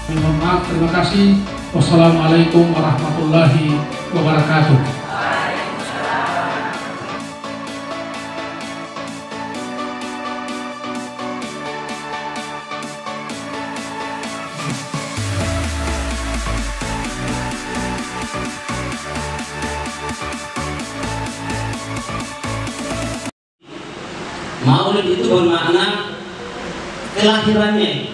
Mohon maaf, terima kasih. Wassalamualaikum warahmatullahi wabarakatuh. Maulid itu bermakna kelahirannya.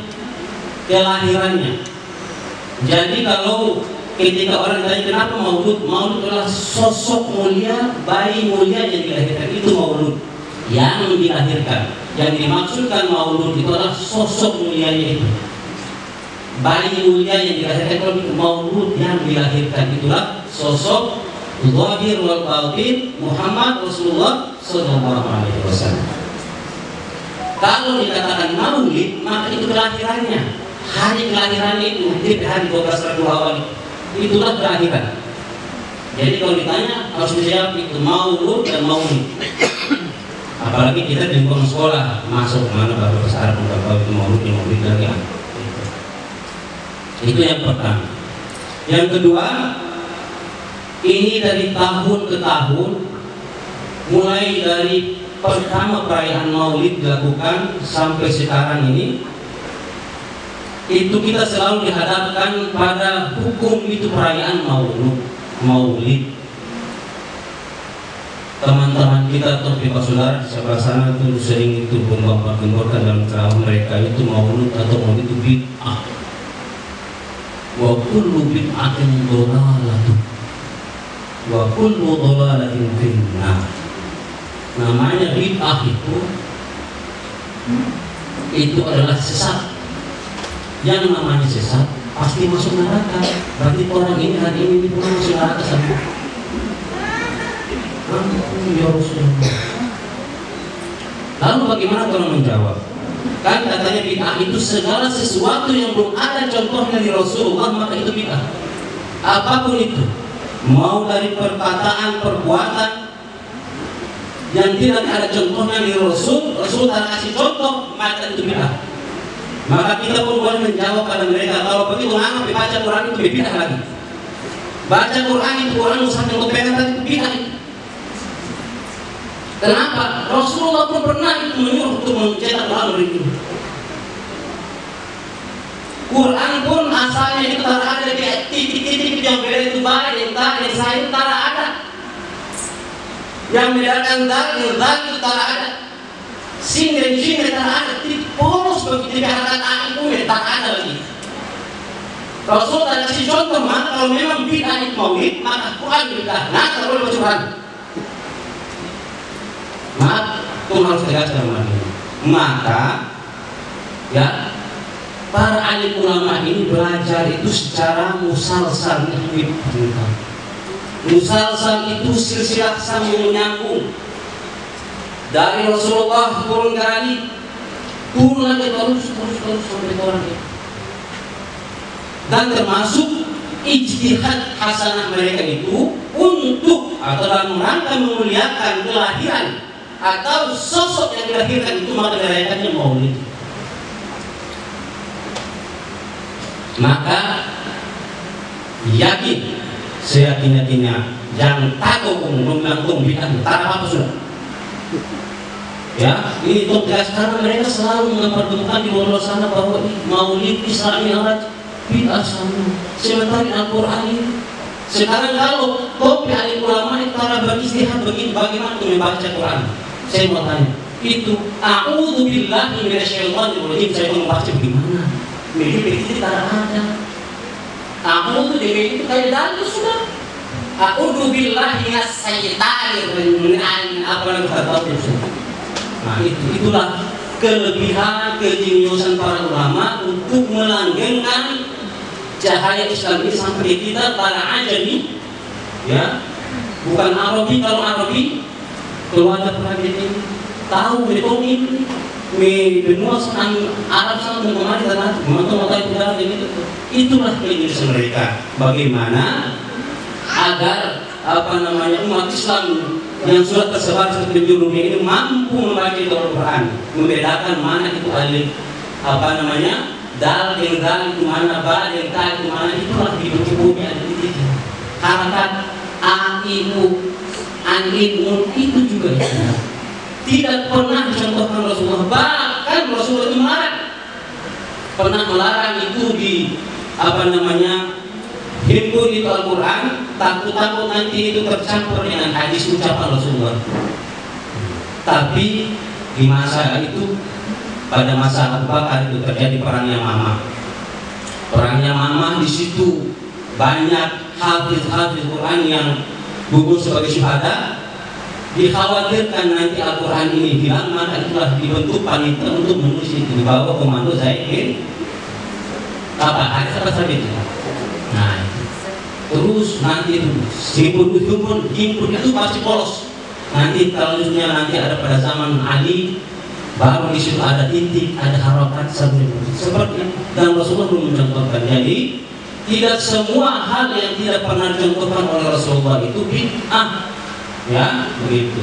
Jadi kalau ketika orang tanya kenapa maulud, maulud adalah sosok mulia, bayi mulia yang dilahirkan, itu maulud yang dilahirkan. Yang dimaksudkan maulud itu adalah sosok mulianya itu, bayi mulia yang dilahirkan. Kalau maulud yang dilahirkan itulah sosok zahir wal batin Muhammad Rasulullah sallallahu alaihi wasallam. Kalau dikatakan maulid, maka itu kelahirannya, hari kelahirannya itu, di hari 12 Rabiul Awal, itulah kelahiran. Jadi kalau ditanya harus dijawab itu maulud dan maulid. Apalagi kita di lingkungan sekolah, masuk mana baru bahasa Arab, baru itu maulid lagi. Itu yang pertama. Yang kedua, ini dari tahun ke tahun, mulai dari pertama perayaan maulid dilakukan sampai sekarang ini, itu kita selalu dihadapkan pada hukum itu perayaan maulid. Teman-teman kita atau Bapak Saudara di sebelah sana itu sering itu gembar-gemborkan dalam ceramah mereka itu maulid atau maulid itu bid'ah. Wa kullu bid'atin dhalalah wa kullu dhalalatin finnar. Namanya bid'ah itu adalah sesat. Yang namanya sesat pasti masuk neraka. Berarti orang ini hari ini pernah masuk neraka sama. Ya Rasulullah. Lalu bagaimana kalau menjawab? Kan katanya bid'ah itu segala sesuatu yang belum ada contohnya di Rasulullah, maka itu bid'ah. Apapun itu, mau dari perkataan, perbuatan yang tidak ada contohnya di Rasul tak kasih contoh, maka itu bid'ah. Maka kita pun boleh menjawab pada mereka, kalau begitu menganggap baca Quran itu bid'ah lagi. Baca Quran itu Quran usahanya untuk pengen tadi itu bid'ah. Kenapa? Rasulullah pun pernah itu menyuruh untuk mencetak Quran begitu. Quran pun asalnya itu tak ada di titik-titik yang beda itu baik, yang tak, yang sayur tak ada. Yang membedakan zal itu tak ada. Sin dan jin tak ada. Titik polos begitu dikatakan itu tak ada lagi. Rasul tak kasih contoh, maka kalau memang bid'ah itu maulid, maka Quran bid'ah. Nah, kalau boleh baca Quran. Maaf, itu harus tegaskan lagi. Maka ya, para alim ulama ini belajar itu secara musalsal. Musalsal itu silsilah sambung menyambung dari Rasulullah turun ke Ali, turun lagi terus sampai orang itu. Dan termasuk ijtihad hasanah mereka itu untuk atau dalam rangka memuliakan kelahiran atau sosok yang dilahirkan itu, maka dirayakannya maulid. Maka yakin, seyakin-yakinnya, jangan takut membangun bid'ah, tak apa sudah. Ya, ini untuk tegas karena mereka selalu mempertemukan di luar sana bahwa maulid Islam yang bid'ah sama. Sementara Al-Quran ini sekarang kalau topi alim ulama itu cara beristihad begini, bagaimana membaca Quran? Saya mau tanya, itu a'udzubillahi minasyaitonir rajim, saya mau baca bagaimana? Medit itu tak ada. A'udzu itu kayak dalil sudah. A'udzubillahi minasyaitonir rajim, apa yang kata itu? Nah, itulah kelebihan kejeniusan para ulama untuk melanggengkan cahaya Islam ini sampai kita para ajami, ya, bukan Arabi. Kalau Arabi keluarga prajurit ini tahu betul ini benua Arab sangat mengemari tanah memantau udara itu. Itulah kejeniusan mereka. Bagaimana agar umat Islam yang sudah tersebar di penjuru dunia ini mampu membaca Al-Quran, membedakan mana itu alif dal dengan dal itu mana, ba dengan ta itu mana, itulah hidup bumi ada di situ. Harakat aimu, animu itu juga itu. Tidak pernah dicontohkan Rasulullah, bahkan Rasulullah itu melarang. Pernah melarang itu di himpun itu Al-Quran, takut-takut nanti itu tercampur dengan hadis ucapan Rasulullah. Tapi di masa itu, pada masa Abu Bakar itu terjadi perang Yamamah. Perang Yamamah di situ banyak hafiz-hafiz Quran yang gugur sebagai syuhada. Dikhawatirkan nanti Al-Quran ini hilang, maka itulah dibentuk panitia untuk menulis itu di bawah komando Zaid bin Sabit. Nah, terus nanti itu himpun itu pasti polos. Nanti kalau nanti ada pada zaman Ali, baru di situ ada titik, ada harokat seperti itu. Dan Rasulullah belum mencontohkan. Jadi tidak semua hal yang tidak pernah dicontohkan oleh Rasulullah itu bid'ah. Ya, begitu.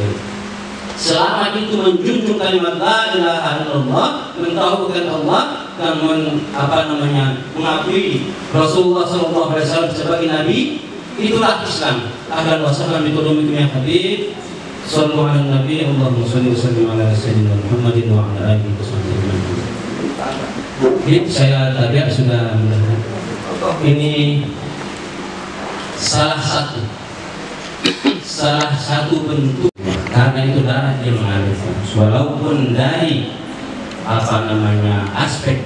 Selama itu menjunjung kalimat la ilaha illallah, mentauhidkan Allah dan mengakui Rasulullah SAW sebagai nabi, itulah Islam. Ahlan wa sahlan bi qudumikum ya habib. Shallu ala nabi, Allahumma shalli wa sallim ala sayyidina Muhammadin wa ala alihi wasallam. Saya tadi sudah melihat ini salah satu bentuk, karena itu darah dia mengalir, walaupun dari aspek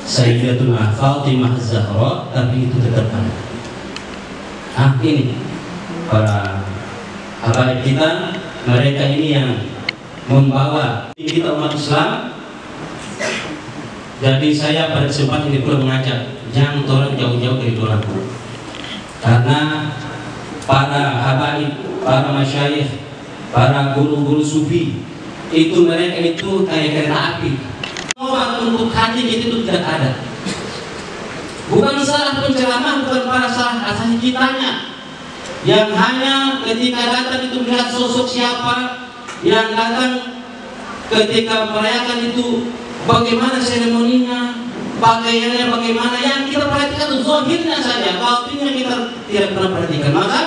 Sayyidatuna Fatimah Zahra, tapi itu tetap ada. Ini para habaib kita, mereka ini yang membawa kita umat Islam. Jadi saya pada kesempatan ini pula mengajak jangan tolong jauh-jauh dari doa, karena para habaib, para masyayikh, para guru-guru sufi itu mereka itu kayak kereta api. Untuk haji itu tidak ada. Bukan salah penceramah, bukan para salah asal kitanya yang hanya ketika datang itu melihat sosok siapa yang datang, ketika merayakan itu bagaimana seremoninya, pakaiannya bagaimana, yang kita perhatikan itu zahirnya saja, batinnya kita tidak pernah perhatikan. Maka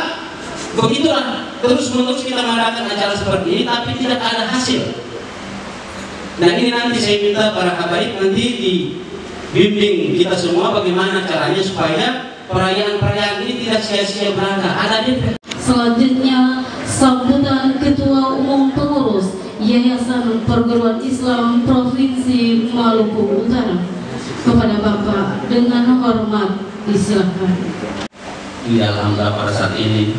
begitulah terus-menerus kita mengadakan acara seperti ini, tapi tidak ada hasil. Nah, ini nanti saya minta para habaib nanti dibimbing kita semua bagaimana caranya supaya perayaan-perayaan ini tidak sia-sia belaka. Selanjutnya sambutan Ketua Umum Pengurus Yayasan Perguruan Islam Provinsi Maluku Utara kepada Bapak dengan hormat disilakan. Alhamdulillah pada saat ini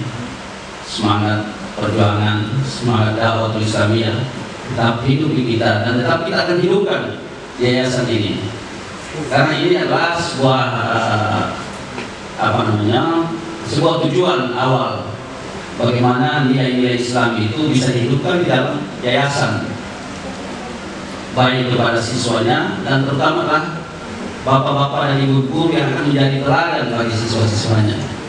semangat perjuangan, semangat dakwah Islamiyah tetap hidup di kita, dan tetap kita akan hidupkan yayasan ini, karena ini adalah sebuah sebuah tujuan awal bagaimana nilai-nilai Islam itu bisa dihidupkan di dalam yayasan, baik kepada siswanya dan terutama bapak-bapak dan ibu guru yang akan menjadi teladan bagi siswa-siswanya.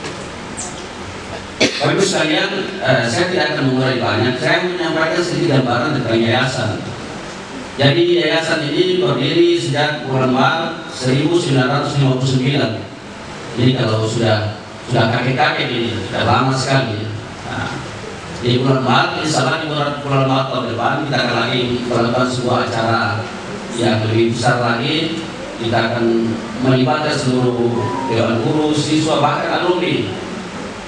Bapak Ibu sekalian, saya tidak akan mengurai banyak. Saya menyampaikan sedikit gambaran tentang yayasan. Jadi yayasan ini berdiri sejak bulan Maret 1959. Jadi kalau sudah kakek-kakek ini, sudah lama sekali. Nah, di bulan Maret, insya Allah di bulan Maret tahun depan kita akan lagi melakukan sebuah acara yang lebih besar lagi. Kita akan melibatkan seluruh dewan guru, siswa, bahkan alumni,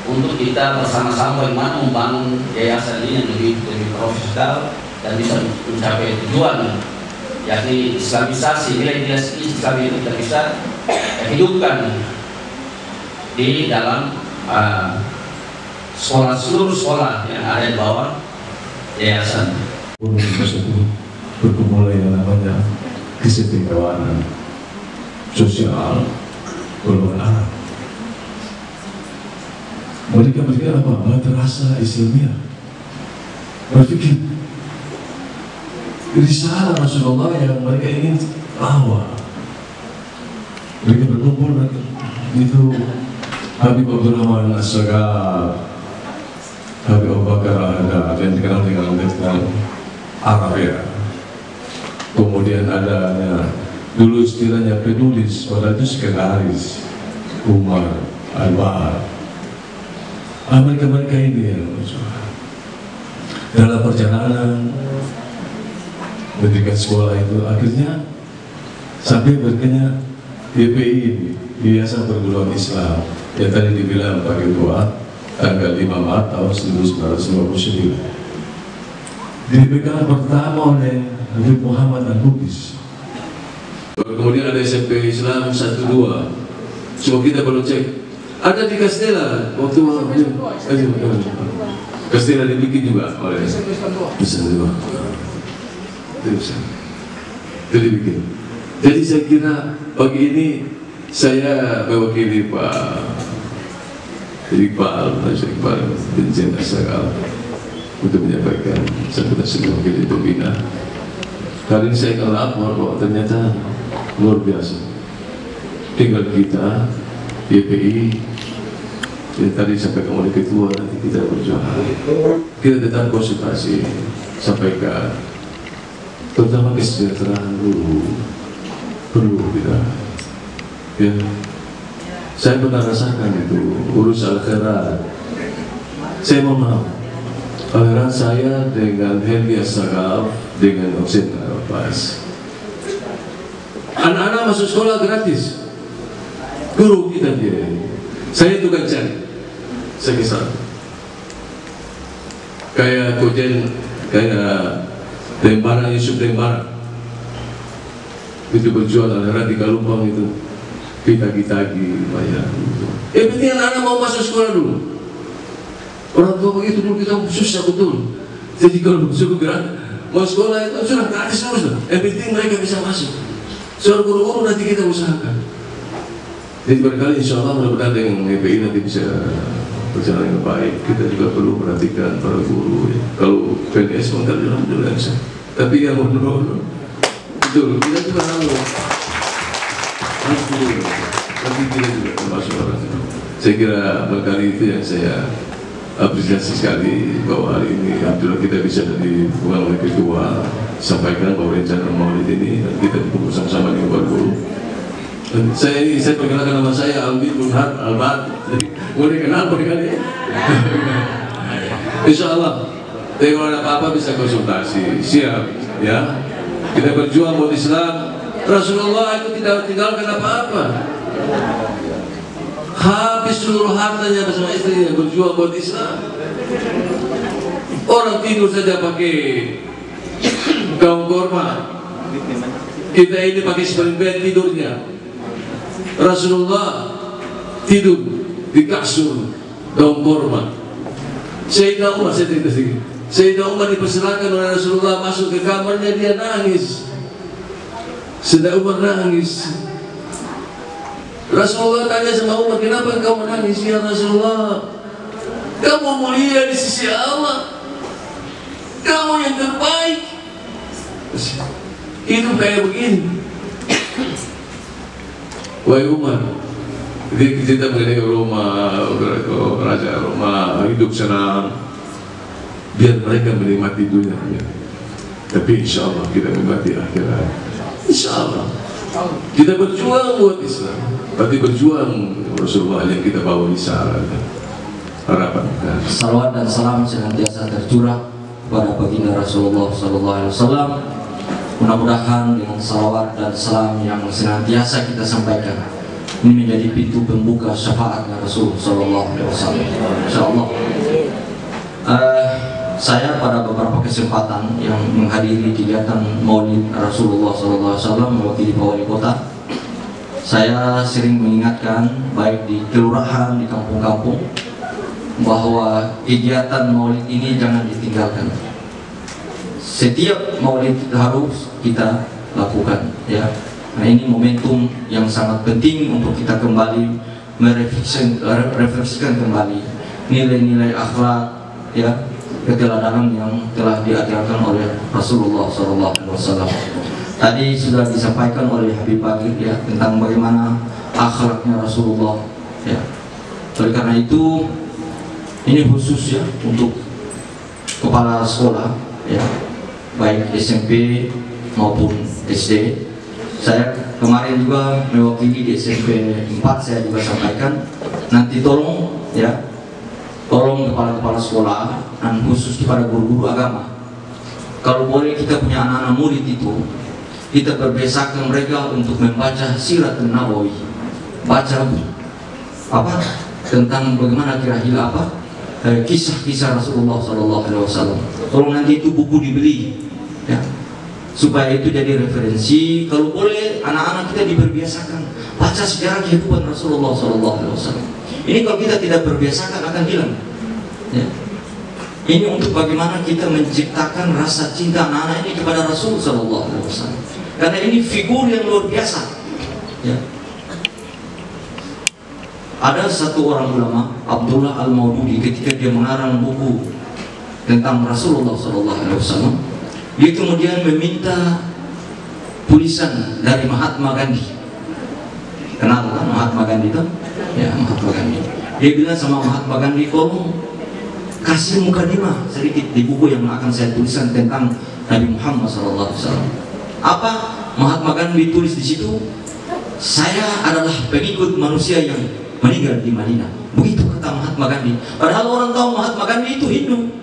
untuk kita bersama-sama bagaimana membangun yayasan ini yang lebih profesional dan bisa mencapai tujuan, yakni Islamisasi, nilai-nilai Islam itu kita bisa hidupkan di dalam seluruh sekolah yang ada di bawah yayasan. Tersebut berkumpul yang namanya kesetiakawanan sosial golongan Arab. Mereka apa? Terasa Islamiyah. Berpikir risalah Rasulullah yang mereka ingin bawa. Mereka berkumpul itu Habib Abdurrahman As-Sagaf, Habib Abu Bakar ada yang dikenal dengan Arab ya. Kemudian ada Dulu istilahnya penulis, padahal itu sekretaris Umar, Anwar. Mereka-mereka ini yang dalam perjalanan mendirikan sekolah itu akhirnya sampai berkenyang YPI ini, Yayasan Perguruan Islam, yang tadi dibilang Pak Ketua, tanggal 5 Maret tahun 1959. Dipegang pertama oleh Habib Muhammad Al-Bugis. Kemudian ada SMP Islam 1-2. Cuma kita perlu cek. Ada di Castella waktu Castella dibikin juga oleh bisa juga. Itu dibikin. Jadi saya kira pagi ini saya mewakili Pak Iqbal bin Zain As-Sagal untuk menyampaikan sambutan sebagai pembina. Kali ini saya akan lapor bahwa ternyata luar biasa. Tinggal kita YPI yang tadi sampaikan oleh ketua, nanti kita berjuang. Kita tetap konsultasi, sampaikan terutama kesejahteraan perlu kita. Ya, saya pernah rasakan itu urus akhirat. Saya mohon maaf, akhirat saya dengan Helmi As-Sagal, dengan Hussein Al-Abbas. Anak-anak masuk sekolah gratis. Guru kita dia. Saya tukang cari. Saya kisah. Kayak Kojen, kayak Tembara, Yusuf Tembara. Itu berjual akhirat di Kalumpang itu. Kita bayar. Penting anak-anak mau masuk sekolah dulu. Orang tua begitu dulu kita susah betul. Jadi kalau masuk gratis, mau sekolah itu sudah gratis terus. Yang penting mereka bisa masuk. Soal guru-guru nanti kita usahakan. Jadi barangkali insya Allah mudah-mudahan dengan YPI nanti bisa berjalan dengan baik. Kita juga perlu perhatikan para guru. Ya. Kalau PNS mengkaji alhamdulillah bisa. Tapi yang menurut betul kita juga harus dulu. Tapi kita juga termasuk orang itu. Saya kira barangkali itu yang saya apresiasi sekali bahwa hari ini alhamdulillah kita bisa dari bukan oleh ketua sampaikan bahwa rencana maulid ini dan kita bersama-sama dengan para guru. Saya perkenalkan nama saya Albi Burhan Albat. Boleh kenal kali. Insya Allah, kalau ada apa-apa bisa konsultasi. Siap, ya. Kita berjuang buat Islam. Rasulullah itu tidak tinggalkan apa-apa. Habis seluruh hartanya bersama istrinya berjuang buat Islam. Orang tidur saja pakai gaun korma. Kita ini pakai spring bed tidurnya. Rasulullah tidur di kasur daun korma. Sayyidina Umar, saya cerita sedikit. Sayyidina Umar dipersilakan oleh Rasulullah masuk ke kamarnya, dia nangis. Sayyidina Umar nangis. Rasulullah tanya sama Umar, kenapa engkau menangis? Ya Rasulullah, kamu mulia di sisi Allah, kamu yang terbaik. Hidup kayak begini. Wahai Umar, kita mengenai Roma, Raja Roma, hidup senang, biar mereka menikmati dunia. Tapi insya Allah kita menikmati akhirat. Insya Allah kita berjuang buat Islam. Berarti berjuang Rasulullah yang kita bawa di sana. Harapan. Salawat dan salam senantiasa tercurah kepada baginda Rasulullah SAW. Mudah-mudahan dengan salawat dan salam yang senantiasa kita sampaikan ini menjadi pintu pembuka syafaatnya Rasul Sallallahu Alaihi Wasallam. Insyaallah. Saya pada beberapa kesempatan yang menghadiri kegiatan Maulid Rasulullah Sallallahu Alaihi Wasallam mewakili Pak Wali Kota, saya sering mengingatkan baik di kelurahan, di kampung-kampung, bahwa kegiatan Maulid ini jangan ditinggalkan. Setiap maulid harus kita lakukan, ya. Nah, ini momentum yang sangat penting untuk kita kembali merefleksikan kembali nilai-nilai akhlak, ya, keteladanan yang telah diajarkan oleh Rasulullah SAW. Tadi sudah disampaikan oleh Habib Bagir, ya, tentang bagaimana akhlaknya Rasulullah, ya. Oleh karena itu, ini khusus, ya, untuk kepala sekolah, ya, baik SMP maupun SD. Saya kemarin juga mewakili di SMP 4 saya juga sampaikan, nanti tolong ya, tolong kepala-kepala sekolah dan khusus kepada guru-guru agama, kalau boleh kita punya anak-anak murid itu kita berbiasakan mereka untuk membaca Siratul Nabawi, baca apa tentang bagaimana kira-kira apa kisah-kisah Rasulullah SAW. Tolong nanti itu buku dibeli ya, supaya itu jadi referensi. Kalau boleh anak-anak kita diberbiasakan baca sejarah kehidupan Rasulullah SAW. Ini kalau kita tidak berbiasakan akan hilang ya. Ini untuk bagaimana kita menciptakan rasa cinta anak-anak ini kepada Rasul SAW, karena ini figur yang luar biasa ya. Ada satu orang ulama, Abdullah Al-Maududi, ketika dia mengarang buku tentang Rasulullah SAW, dia kemudian meminta tulisan dari Mahatma Gandhi. Kenal kan Mahatma Gandhi itu? Ya, Mahatma Gandhi. Dia bilang sama Mahatma Gandhi, tolong kasih mukadimah sedikit di buku yang akan saya tuliskan tentang Nabi Muhammad SAW. Apa Mahatma Gandhi tulis di situ? Saya adalah pengikut manusia yang meninggal di Madinah. Begitu kata Mahatma Gandhi. Padahal orang tahu Mahatma Gandhi itu Hindu.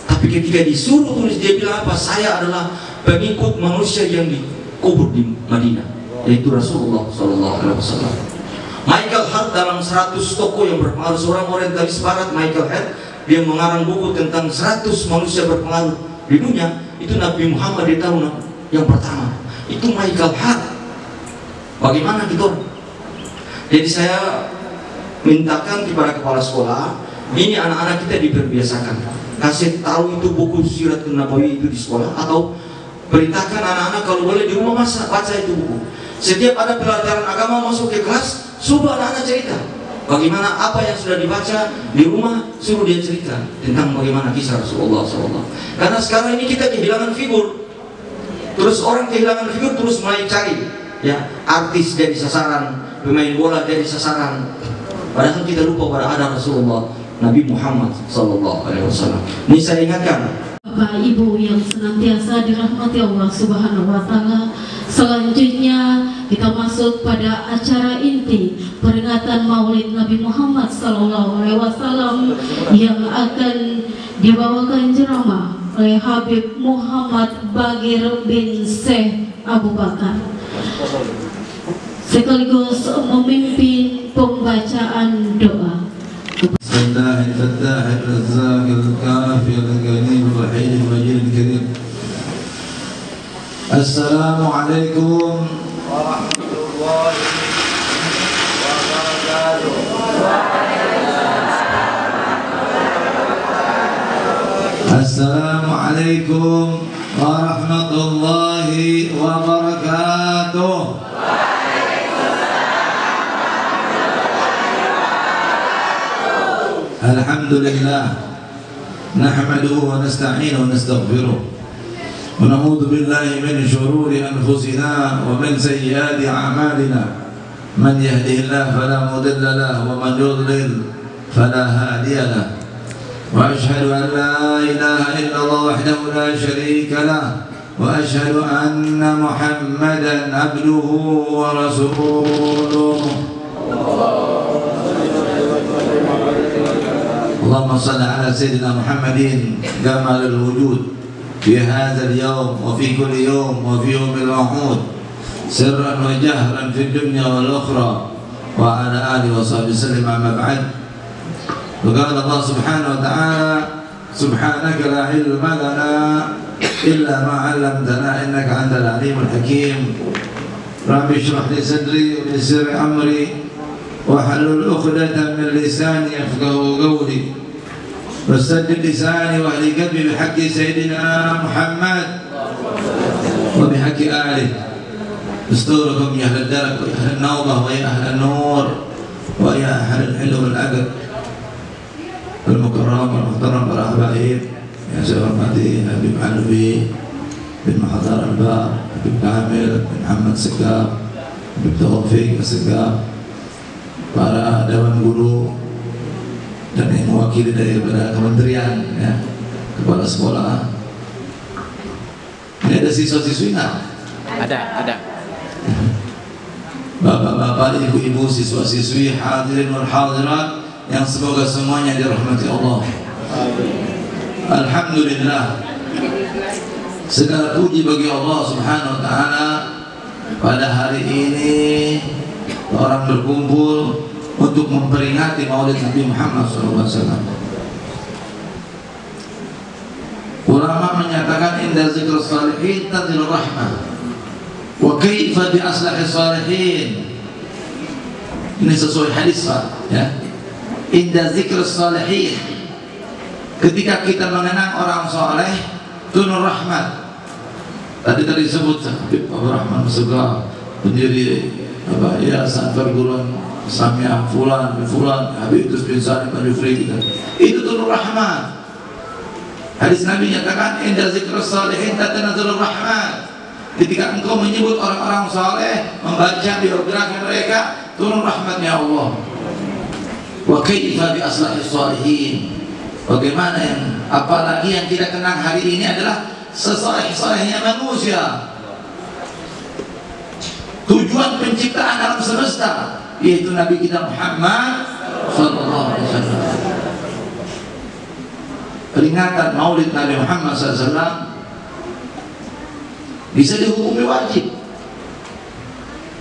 Tapi ketika disuruh tulis, dia bilang apa? Saya adalah pengikut manusia yang dikubur di Madinah, yaitu Rasulullah SAW. Michael Hart dalam 100 tokoh yang berpengaruh, seorang orientalis barat, Michael Hart, dia mengarang buku tentang 100 manusia berpengaruh di dunia. Itu Nabi Muhammad di tahun yang pertama. Itu Michael Hart. Bagaimana gitu? Jadi saya mintakan kepada kepala sekolah, ini anak-anak kita diperbiasakan, kasih tahu itu buku Siratul Nabawi itu di sekolah, atau perintahkan anak-anak kalau boleh di rumah baca itu buku. Setiap ada pelajaran agama masuk ke kelas, suruh anak-anak cerita bagaimana apa yang sudah dibaca di rumah, suruh dia cerita tentang bagaimana kisah Rasulullah SAW. Karena sekarang ini kita kehilangan figur, terus orang kehilangan figur terus mulai cari ya, artis jadi sasaran, pemain bola jadi sasaran, padahal kita lupa pada ada Rasulullah Nabi Muhammad SAW. Ini saya ingatkan Bapak Ibu yang senantiasa dirahmati Allah Subhanahu wa Ta'ala. Selanjutnya kita masuk pada acara inti peringatan Maulid Nabi Muhammad SAW yang akan dibawakan ceramah oleh Habib Muhammad Bagir bin Syekh Abu Bakar, sekaligus memimpin pembacaan doa. بسم الله الفتاح الرزاق الكافي الكريم الوحيد المجيد الكريم. السلام عليكم ورحمة الله وبركاته. السلام عليكم ورحمة الله وبركاته. الحمد لله نحمده ونستعينه ونستغفره ونعوذ بالله من شرور أنفسنا ومن سيئات أعمالنا، من يهده الله فلا مضل له ومن يضلل فلا هادي له، وأشهد أن لا إله إلا الله وحده لا شريك له، وأشهد أن محمدا عبده ورسوله. اللهم صل على سيدنا محمد جمال الوجود في هذا اليوم وفي كل يوم وفي يوم الوعود، سرا وجهرا في الدنيا والأخرى، وعلى آله وصحبه وسلم. أما بعد، وقال الله سبحانه وتعالى: سبحانك لا علم لنا إلا ما علمتنا إنك أنت العليم الحكيم. رب اشرح لي صدري ويسر أمري واحلل عقدة من لساني يفقهوا قولي، واستجب لساني واهل قلبي بحق سيدنا محمد وبحق آله. استوركم يا أهل الدرك ويا أهل النوبة ويا أهل النور ويا أهل الحلم والعقل المكرم والمحترم والأحبائب. يا سيدي حبيب علوي بن محضر البار، حبيب كامل بن محمد سكاب، حبيب توفيق سكاب، para dewan guru dan yang mewakili daripada kementerian ya, kepala sekolah. Ini ada siswa-siswi nggak? Ada. Bapak-bapak, ibu-ibu, siswa-siswi, hadirin wal hadirat yang semoga semuanya dirahmati Allah. Alhamdulillah, segala puji bagi Allah Subhanahu wa taala. Pada hari ini orang berkumpul untuk memperingati Maulid Nabi Muhammad SAW. Ulama menyatakan inda zikr salihin tanzilur rahmah. Wa kaifa bi aslahi salihin. Ini sesuai hadis, Pak, ya. Inda zikr salihin, ketika kita mengenang orang soleh, turun rahmat. Tadi disebut Habib Abdul Rahman Segala, pendiri yayasan perguruan Islamiyah Fulan Habib bin Salim Al-Jufri, itu turun rahmat. Hadis Nabi nyatakan inda zikr salihin tatanazalur rahmat. Ketika engkau menyebut orang-orang saleh, membaca biografi mereka, turun rahmatnya Allah. Wa kaifa bi aslahi salihin. Bagaimana yang apalagi yang kita kenang hari ini adalah sesoleh-solehnya manusia. Tujuan penciptaan alam semesta yaitu Nabi kita Muhammad sallallahu alaihi wasallam. Peringatan Maulid Nabi Muhammad SAW bisa dihukumi wajib,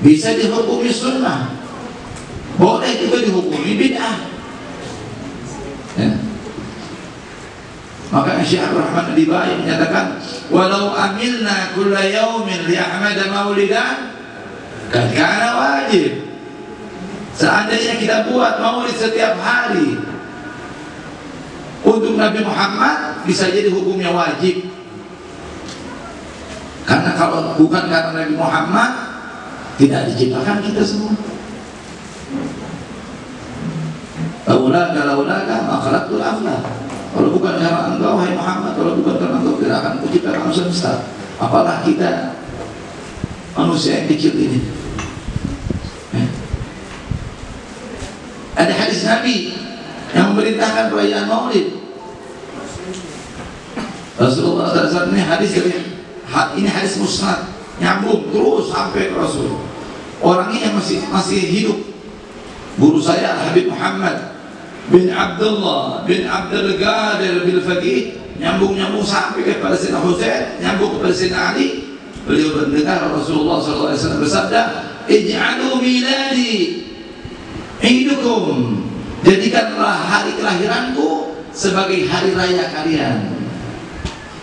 bisa dihukumi sunnah, boleh juga dihukumi bid'ah, ya. Maka Syekh Rahman Al-Dibai menyatakan, walau amilna kulla yaumin li Ahmad maulidan kana wajib. Seandainya kita buat maulid setiap hari untuk Nabi Muhammad, bisa jadi hukumnya wajib. Karena kalau bukan karena Nabi Muhammad, tidak diciptakan kita semua. Laulaka ma khalaqtul aflaq. Kalau bukan karena engkau, hai Muhammad, kalau bukan karena engkau, tidak akan kuciptakan alam semesta. Apalah kita manusia yang kecil ini. Ada hadis Nabi yang memerintahkan perayaan Maulid. Rasulullah SAW ini hadis ini hadis musnad, nyambung terus sampai ke Rasul. Orang ini masih hidup. Guru saya Habib Muhammad bin Abdullah bin Abdul Qadir bin Faqih, nyambung sampai kepada Sayyidina Husain, nyambung kepada Sayyidina Ali. Beliau mendengar Rasulullah SAW bersabda, ij'alu miladi idukum, jadikanlah hari kelahiranku sebagai hari raya kalian.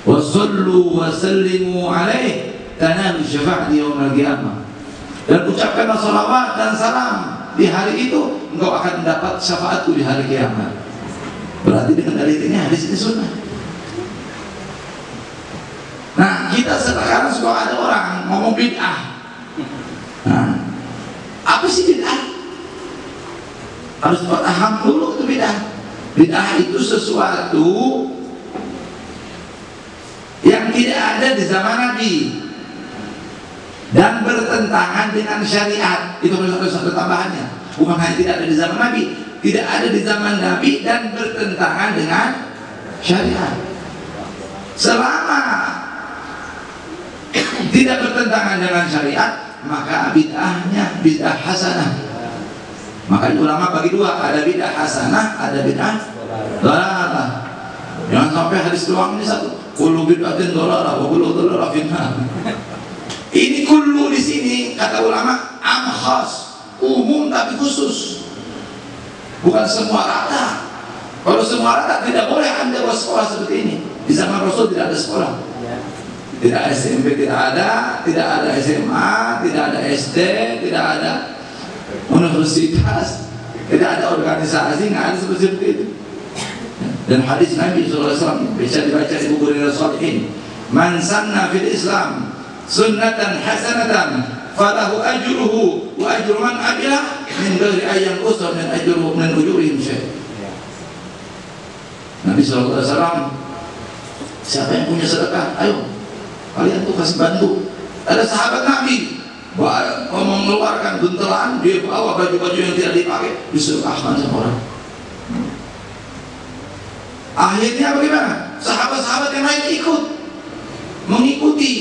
Wa sallu wa sallimu alaih tanalu syafa'ati yaumil qiyamah. Dan ucapkanlah salawat dan salam di hari itu, engkau akan mendapat syafaatku di hari kiamat. Berarti dengan dalil ini hadis ini sunnah. Nah, kita sekarang suka ada orang ngomong bid'ah. Nah, apa sih bid'ah? Harus paham dulu itu bid'ah. Bid'ah itu sesuatu yang tidak ada di zaman Nabi dan bertentangan dengan syariat. Itu satu tambahannya. Bukan hanya tidak ada di zaman Nabi, tidak ada di zaman Nabi dan bertentangan dengan syariat. Selama tidak bertentangan dengan syariat, maka bid'ahnya bid'ah hasanah. Maka ulama bagi dua, ada bid'ah hasanah, ada bid'ah dhalalah. Jangan sampai hadis doang ini satu. Kullu bid'atin dhalalah wa kullu dhalalah finnar. Ini kullu di sini kata ulama am khas, umum tapi khusus. Bukan semua rata. Kalau semua rata tidak boleh Anda bersekolah seperti ini. Di zaman Rasul tidak ada sekolah. Tidak ada SMP, tidak ada SMA, tidak ada SD, tidak ada universitas, tidak ada organisasi, nggak ada seperti itu. Dan hadis Nabi SAW bisa dibaca di buku Riyadhus Shalihin. Man sanna fil Islam sunnatan hasanatan falahu ajruhu wa ajru man amila min ghairi ayyan usra min ajruhu min ujurihim syai'. Nabi SAW, siapa yang punya sedekah, ayo kalian tuh kasih bantu. Ada sahabat Nabi mengeluarkan buntelan, dia bawa baju-baju yang tidak dipakai, disedekahkan sama orang. Akhirnya bagaimana? Sahabat-sahabat yang lain ikut mengikuti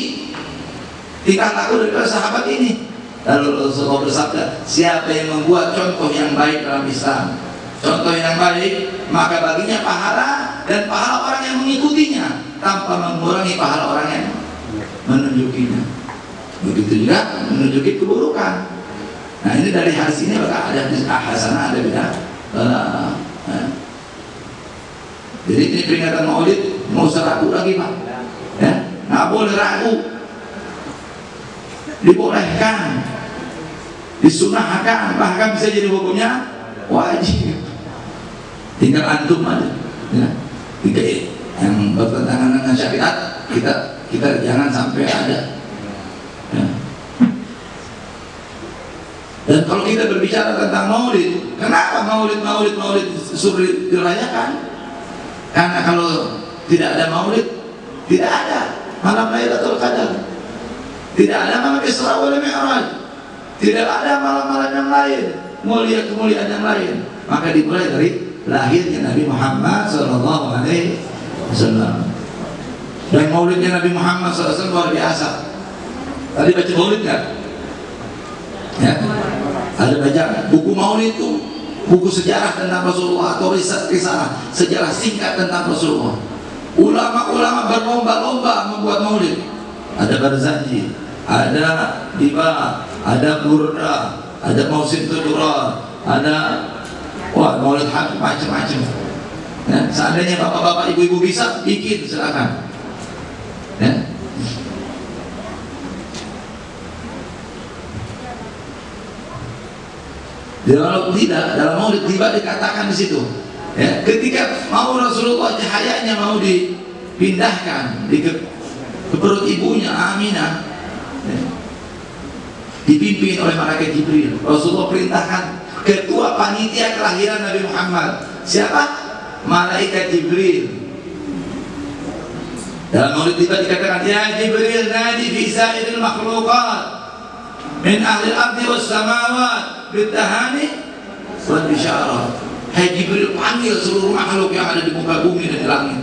tingkah laku daripada sahabat ini. Lalu Rasulullah bersabda, siapa yang membuat contoh yang baik dalam Islam, contoh yang baik, maka baginya pahala dan pahala orang yang mengikutinya tanpa mengurangi pahala orang yang menunjukinya. Begitu juga menunjuki keburukan. Nah ini dari hadis ini maka ada hasanah, ada bidah. Jadi ini peringatan Maulid, mau usah ragu lagi Pak, ya, nggak boleh ragu, dibolehkan, disunahkan, bahkan bisa jadi hukumnya wajib. Tinggal antum aja, ya. Yang bertentangan dengan syariat kita jangan sampai ada. Ya. Dan kalau kita berbicara tentang Maulid, kenapa Maulid suruh dirayakan? Karena kalau tidak ada Maulid, tidak ada malam Lailatul Qadar, tidak ada malam Isra wal Mi'raj, tidak ada malam-malam yang lain, kemuliaan yang lain. Maka dimulai dari lahirnya Nabi Muhammad SAW. Dan Maulidnya Nabi Muhammad SAW luar biasa. Tadi baca Maulid kan? Ya, ada baca buku Maulid itu. Buku sejarah tentang Rasulullah atau risalah sejarah singkat tentang Rasulullah. Ulama-ulama berlomba-lomba membuat maulid. Ada Barzanji, ada Diba, ada Burda, ada Mausim Tudura, ada maulid macam-macam. Ya, seandainya bapak-bapak, ibu-ibu bisa bikin, silakan. Ya. Kalau tidak, dalam maulid tiba dikatakan di situ, ya, ketika mau Rasulullah cahayanya mau dipindahkan ke perut ibunya Aminah, ya, dipimpin oleh malaikat Jibril. Rasulullah perintahkan ketua panitia kelahiran Nabi Muhammad, siapa? Malaikat Jibril. Dalam maulid tiba dikatakan, ya Jibril nadi fi sa'iril makhluqat min ahli al-ardi was samawat bidahani wal bisyarah. Hai Jibril, panggil seluruh makhluk yang ada di muka bumi dan di langit.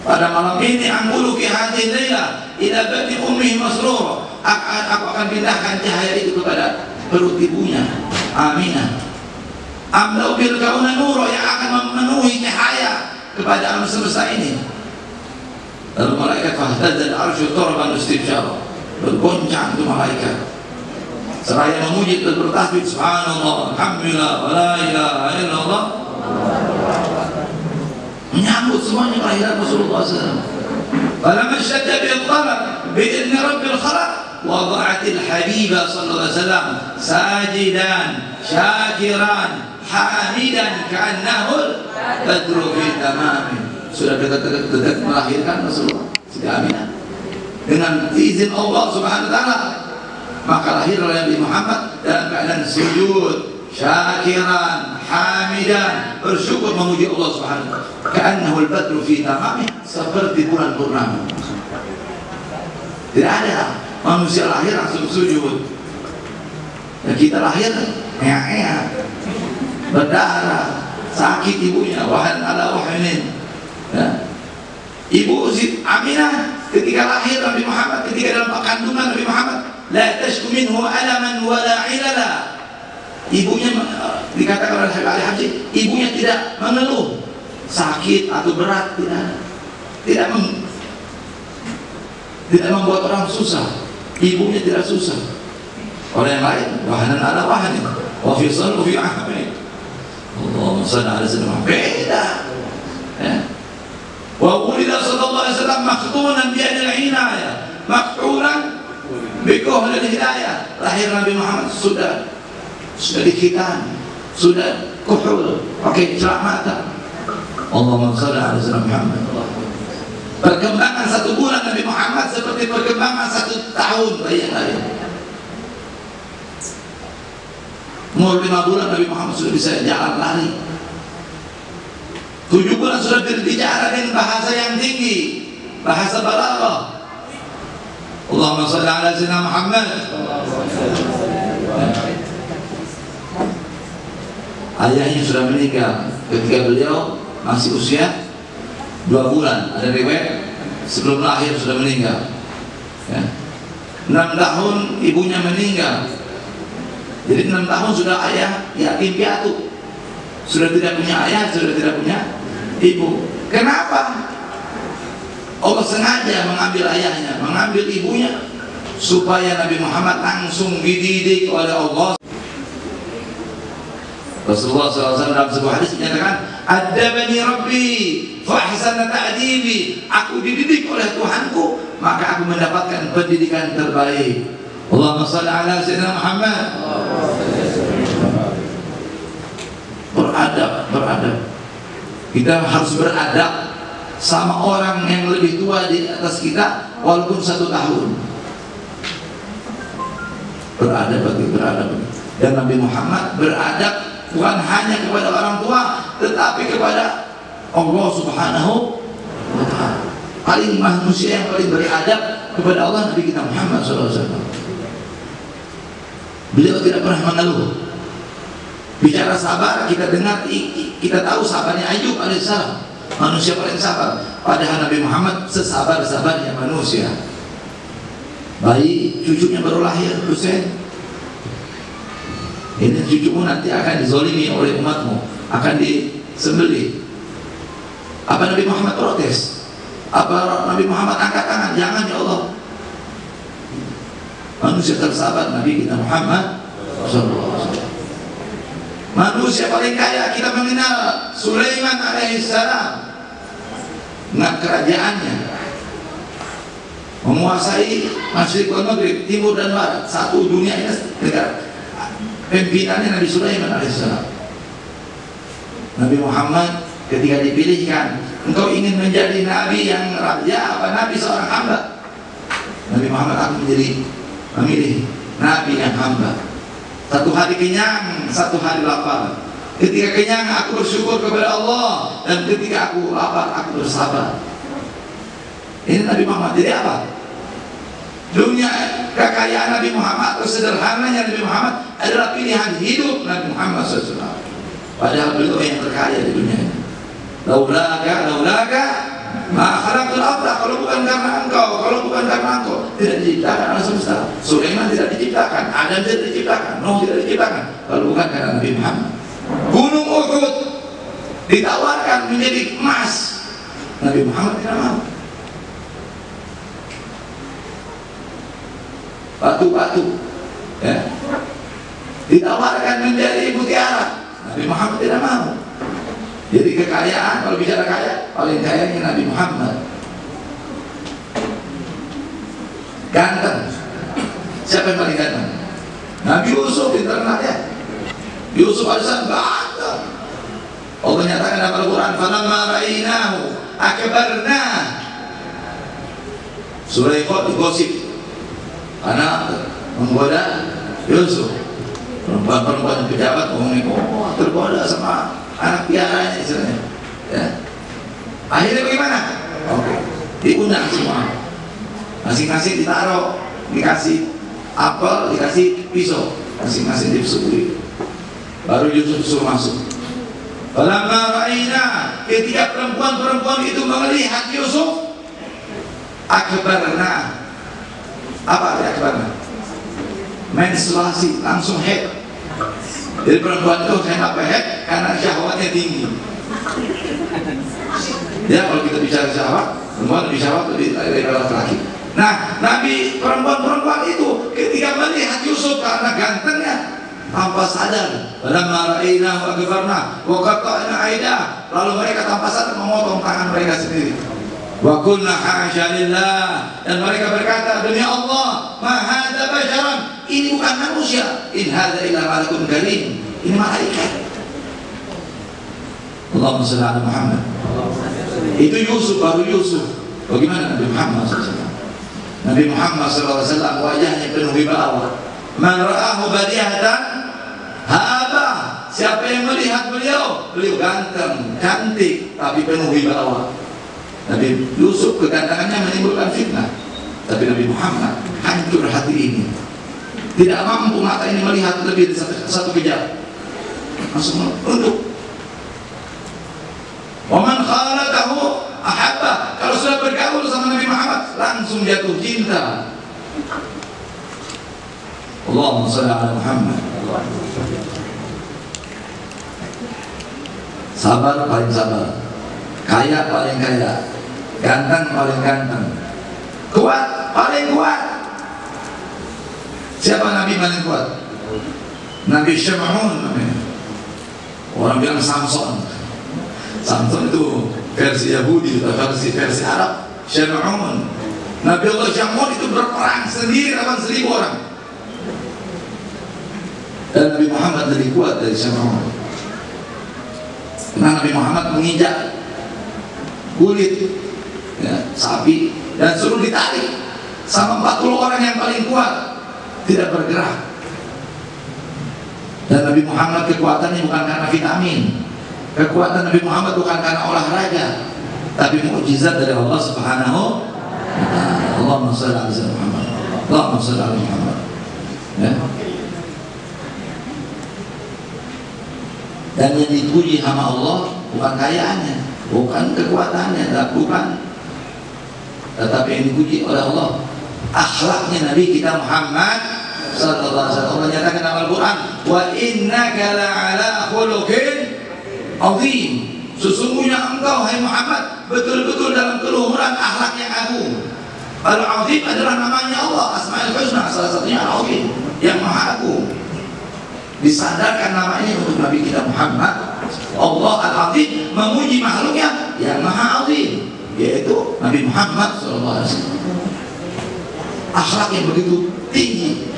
Pada malam ini angkulu fi hadhihi laila ila bati ummihi masrura. Aku akan pindahkan cahaya itu kepada perut ibunya Aminah. Amlau bil kauna nura, yang akan memenuhi cahaya kepada alam semesta ini. Lalu malaikat fahtazal arsyu turban istibsyara, bergoncang itu malaikat seraya memuji dan bertasbih subhanallah alhamdulillah wa la ilaha illallah, menyambut semuanya kelahiran Rasulullah SAW. Falamma ishtadda bil talab bi idzni rabbil khalaq wada'atil habibah sallallahu alaihi wasallam sajidan syakiran hamidan ka'annahu badru fi tamam. Sudah dekat melahirkan Rasulullah sudah Aminah dengan izin Allah Subhanahu wa taala, maka lahir oleh Nabi Muhammad dalam keadaan sujud, syakiran, hamidan, bersyukur memuji Allah Subhanahu wa taala. Ka'annahu al-badru fi tamamih, seperti bulan purnama. Tidak ada manusia lahir langsung sujud. Dan kita lahir berdarah, sakit ibunya, wahan ala wahinin. Ya. Ibu Aminah ketika lahir Nabi Muhammad, ketika dalam kandungan Nabi Muhammad, la tashku minhu alaman wala ilala. Ibunya dikatakan oleh Habib Ali Habsyi, ibunya tidak mengeluh sakit atau berat, tidak membuat orang susah. Ibunya tidak susah. Oleh yang lain, wahanan ala wahanin, wa fi sallu fi ahmi. Allahumma shalli ala sayyidina Muhammad. Beda. Ya. Wa ulida sallallahu alaihi wasallam makhtunan bi adil inayah, makhuran bi kuhlil hidayah. Lahir Nabi Muhammad sudah dikhitan, sudah kuhul, pakai celak mata. Allahumma shalli ala sayyidina Muhammad. Perkembangan 1 bulan Nabi Muhammad seperti perkembangan 1 tahun bayi yang lain. Umur 5 bulan Nabi Muhammad sudah bisa jalan lari. 7 bulan sudah berbicara dengan bahasa yang tinggi, bahasa balaghah. Allahumma shalli ala sayyidina Muhammad. Ayahnya sudah meninggal ketika beliau masih usia 2 bulan. Ada riwayat sebelum lahir sudah meninggal. Ya. 6 tahun ibunya meninggal. Jadi 6 tahun sudah ayah yatim piatu, sudah tidak punya ayah, sudah tidak punya ibu. Kenapa? Allah sengaja mengambil ayahnya, mengambil ibunya, supaya Nabi Muhammad langsung dididik oleh Allah. Rasulullah SAW dalam sebuah hadis menyatakan, "Adabani Rabbi fa ahsana ta'dibi." Aku dididik oleh Tuhanku, maka aku mendapatkan pendidikan terbaik. Allahumma shalli ala sayyidina Muhammad. Beradab. Kita harus beradab sama orang yang lebih tua di atas kita walaupun 1 tahun. Beradab. Dan Nabi Muhammad beradab bukan hanya kepada orang tua, tetapi kepada Allah Subhanahu wa ta'ala. Paling manusia yang paling beradab kepada Allah Nabi kita Muhammad SAW. Beliau tidak pernah mengeluh. Bicara sabar, kita dengar, kita tahu sabarnya Ayub alaihissalam, manusia paling sabar. Padahal Nabi Muhammad sesabar-sabarnya manusia. Bayi cucunya baru lahir, Husain, ini cucumu nanti akan dizolimi oleh umatmu, akan disembelih. Apa Nabi Muhammad protes? Apa Nabi Muhammad angkat tangan? Jangan ya Allah. Manusia tersabar Nabi kita Muhammad SAW. Manusia paling kaya kita mengenal Sulaiman alaihissalam. Nah, kerajaannya menguasai Masyriq wal Maghrib, timur dan barat, satu dunia ini negara. Pimpinannya Nabi Sulaiman alaihissalam. Nabi Muhammad ketika dipilihkan, engkau ingin menjadi nabi yang raja apa nabi seorang hamba? Nabi Muhammad akan memilih nabi yang hamba. 1 hari kenyang, 1 hari lapar. Ketika kenyang aku bersyukur kepada Allah, dan ketika aku lapar aku bersabar. Ini Nabi Muhammad. Jadi apa? Dunia kekayaan Nabi Muhammad atau sederhananya Nabi Muhammad adalah pilihan hidup Nabi Muhammad SAW. Padahal beliau yang terkaya di dunia ini. Laulaka ma khalaqtul arda, kalau bukan karena engkau tidak diciptakan alam semesta. Sulaiman tidak diciptakan, Adam tidak diciptakan, Nuh tidak diciptakan kalau bukan karena Nabi Muhammad. Gunung Uhud ditawarkan menjadi emas, Nabi Muhammad tidak mau. Batu-batu ya, ditawarkan menjadi mutiara, Nabi Muhammad tidak mau. Jadi kekayaan, kalau bicara kaya, paling kayanya Nabi Muhammad. Ganteng, siapa yang paling ganteng? Nabi Yusuf internalnya. Yusuf alaihissalam ganteng. Allah nyatakan dalam Al-Quran, "Falamma ra'aynahu akbarna." Sulaikha digosip karena menggoda Yusuf. Perempuan pejabat ngomong, tergoda sama anak piaranya istilahnya. Ya. Akhirnya bagaimana? Oke, diundang semua. Masing-masing ditaruh, dikasih apel, dikasih pisau, masing-masing disuguhi. Baru Yusuf suruh masuk. Falamma ra'ayna, ketika perempuan-perempuan itu melihat Yusuf, akbarna. Apa arti akbarna? Menstruasi, langsung head. Jadi perempuan itu kenapa head? Karena syahwatnya tinggi. Ya, kalau kita bicara syahwat, perempuan lebih syahwat lebih dari laki-laki. Nah, Nabi perempuan-perempuan itu ketika melihat Yusuf karena gantengnya, tanpa sadar, falamma ra'aynahu akbarna wa qata'na aidah, lalu mereka tanpa sadar memotong tangan mereka sendiri. Wa kunna hasya lillah, dan mereka berkata, demi Allah, ma hadza basyaran, ini bukan manusia, in hadza illa malakun karim, ini malaikat. Allahumma shalli ala Muhammad. Itu Yusuf, baru Yusuf. Bagaimana Nabi Muhammad SAW? Nabi Muhammad SAW wajahnya penuh wibawa. Man ra'ahu badihatan haba, siapa yang melihat beliau ganteng, cantik, tapi penuh wibawa. Nabi Yusuf kegantengannya menimbulkan fitnah, tapi Nabi Muhammad hancur hati ini. Tidak mampu mata ini melihat lebih dari satu kejap, langsung untuk. Waman khalaqahu ahabba, kalau sudah bergaul sama Nabi Muhammad langsung jatuh cinta. Allahumma shalli ala Muhammad. Sabar paling sabar, kaya paling kaya, ganteng paling ganteng, kuat paling kuat. Siapa Nabi paling kuat? Nabi Syam'un namanya. Orang bilang Samson. Samson itu versi Yahudi, versi Arab. Syam'un. Nabi Allah Syam'un itu berperang sendiri lawan 1000 orang. Dan Nabi Muhammad lebih kuat dari Syam'un. Karena Nabi Muhammad menginjak kulit ya, sapi dan suruh ditarik sama 40 orang yang paling kuat, tidak bergerak. Dan Nabi Muhammad kekuatannya bukan karena vitamin, kekuatan Nabi Muhammad bukan karena olahraga, tapi mukjizat dari Allah Subhanahu wa ta'ala. Allahumma shalli ala Muhammad. Allahumma shalli ala Muhammad. Ya. Dan yang dipuji sama Allah bukan kayaannya, bukan kekuatannya, tetapi yang dipuji oleh Allah akhlaknya Nabi kita Muhammad sallallahu alaihi wasallam. Allah nyatakan dalam Al-Quran, wa innaka la'ala khuluqin azim. Sesungguhnya engkau hai Muhammad betul-betul dalam keluhuran akhlak yang agung. Al-Azim adalah namanya Allah, Asmaul Husna, salah satunya Al-Azim yang maha agung. Disandarkan nama ini untuk Nabi kita Muhammad. Allah Al-Azim memuji makhluknya yang maha azim, yaitu Nabi Muhammad SAW. Akhlak yang begitu tinggi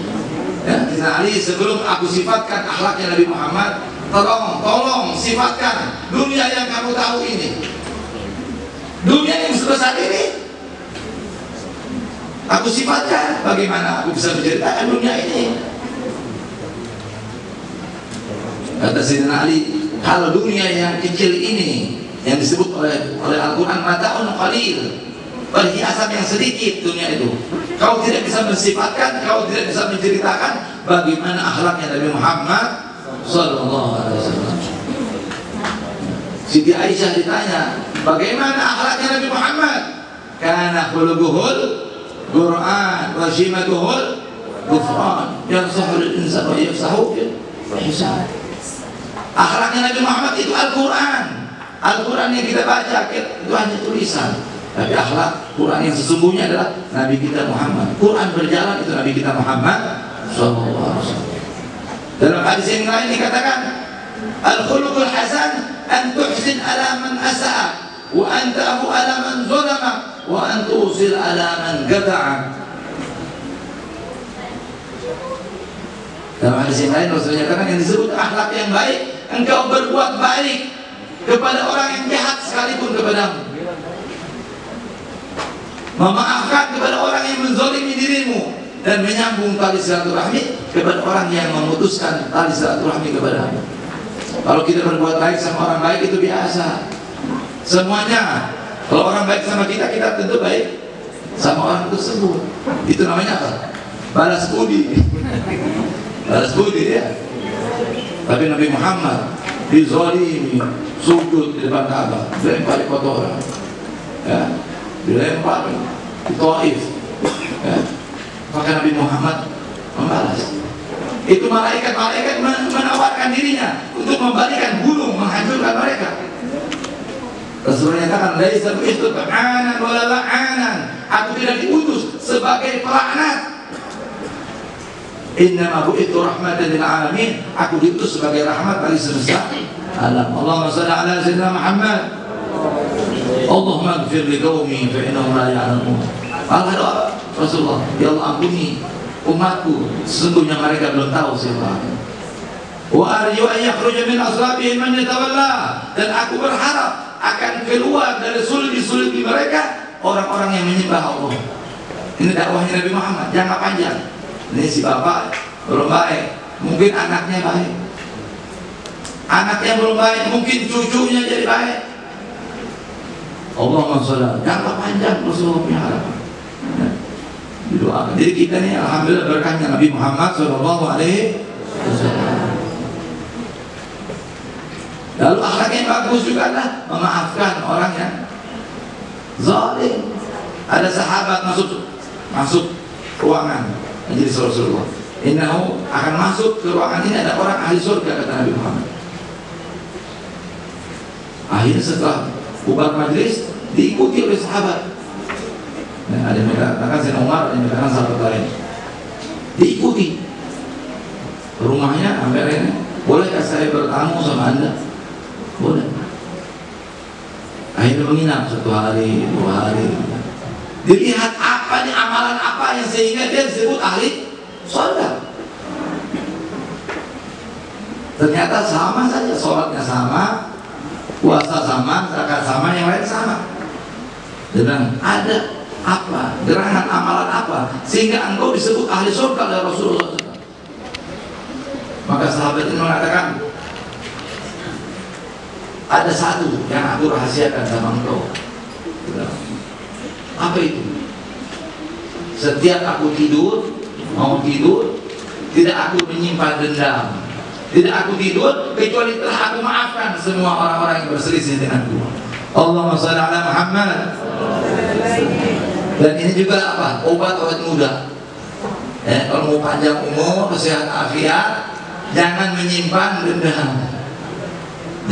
ya. Ali, sebelum aku sifatkan akhlaknya Nabi Muhammad, tolong sifatkan dunia yang kamu tahu ini, dunia yang sebesar ini. Aku sifatkan, bagaimana aku bisa menceritakan dunia ini? Kata Sayyidina Ali, kalau dunia yang kecil ini yang disebut oleh Al-Quran mata'un qalil, perhiasan yang sedikit dunia itu, kau tidak bisa mensifatkan, kau tidak bisa menceritakan bagaimana akhlaknya Nabi Muhammad sallallahu alaihi wasallam. Siti Aisyah ditanya, bagaimana akhlaknya Nabi Muhammad? Kana khuluquhul Quran wa shimatuhul ghufran, yansahul insan wa yafsahu fil hisab. Akhlaknya Nabi Muhammad itu Al-Quran. Al-Quran yang kita baca itu hanya tulisan, tapi akhlak Quran yang sesungguhnya adalah Nabi kita Muhammad. Quran berjalan itu Nabi kita Muhammad SAW. Dalam hadis yang lain dikatakan, al-khuluqul hasan an tuhsin ala man asa'a wa an ta'fu ala man zulama wa an tusil ala man gada'a. Dalam hadis yang lain Rasulullah katakan, yang disebut akhlak yang baik, engkau berbuat baik kepada orang yang jahat sekalipun kepadamu, memaafkan kepada orang yang menzolimi dirimu, dan menyambung tali silaturahmi kepada orang yang memutuskan tali silaturahmi kepadamu. Kalau kita berbuat baik sama orang baik itu biasa semuanya. Kalau orang baik sama kita, kita tentu baik sama orang tersebut. Itu namanya apa? Balas budi. Balas budi ya. Tapi Nabi Muhammad dizalimi, sujud di depan Ka'bah, dilempar kotoran, ya, dilempar di Taif, ya. Maka Nabi Muhammad membalas. Itu malaikat menawarkan dirinya untuk membalikan gunung, menghancurkan mereka. Rasulullah katakan, laisa bu'ithu ta'anan wala la'anan. Aku tidak diutus sebagai pelaknat. Innama bu'ithu rahmatan lil alamin. Aku diutus sebagai rahmat bagi semesta alam. Allahumma shalli ala sayyidina Muhammad. Allahumma ighfir li qaumi fa innahum la ya'lamun. Allah Rasulullah, ya Allah ampuni umatku, sesungguhnya mereka belum tahu siapa. Wa arju an yakhruja min aslabihim man yatawalla. Dan aku berharap akan keluar dari sulbi-sulbi mereka orang-orang yang menyembah Allah. Ini dakwahnya Nabi Muhammad, jangka panjang. Ini si bapak belum baik, mungkin anaknya baik. Anaknya belum baik, mungkin cucunya jadi baik. Allahumma sholli, jangka panjang Rasulullah punya harapan. Didoakan. Jadi kita ini alhamdulillah berkahnya Nabi Muhammad sallallahu alaihi wasallam. Lalu akhlak yang bagus juga adalah memaafkan orang yang zalim. Ada sahabat masuk ruangan Majelis Rasulullah, Innahu akan masuk ke ruangan ini ada orang ahli surga, kata Nabi Muhammad. Akhirnya setelah bubar majlis diikuti oleh sahabat. Ada yang mengatakan Sayyidina Umar, ada yang mengatakan sahabat lain. Diikuti rumahnya, sampai bolehkah saya bertamu sama Anda? Boleh. Akhirnya menginap 1 hari, 2 hari. Dilihat apa nih, amalan apa yang sehingga dia disebut ahli surga. Ternyata sama saja, sholatnya sama, puasa sama, zakat sama, yang lain sama. Dia bilang, ada apa, gerangan amalan apa sehingga engkau disebut ahli surga oleh Rasulullah SAW. Maka sahabat ini mengatakan, ada satu yang aku rahasiakan sama engkau. Apa itu? Setiap aku tidur, mau tidur, tidak aku menyimpan dendam, tidak aku tidur kecuali telah aku maafkan semua orang-orang yang berselisih denganku. Allahumma shalli ala Muhammad. Dan ini juga apa? Obat muda. Kalau mau panjang umur, sehat afiat, jangan menyimpan dendam,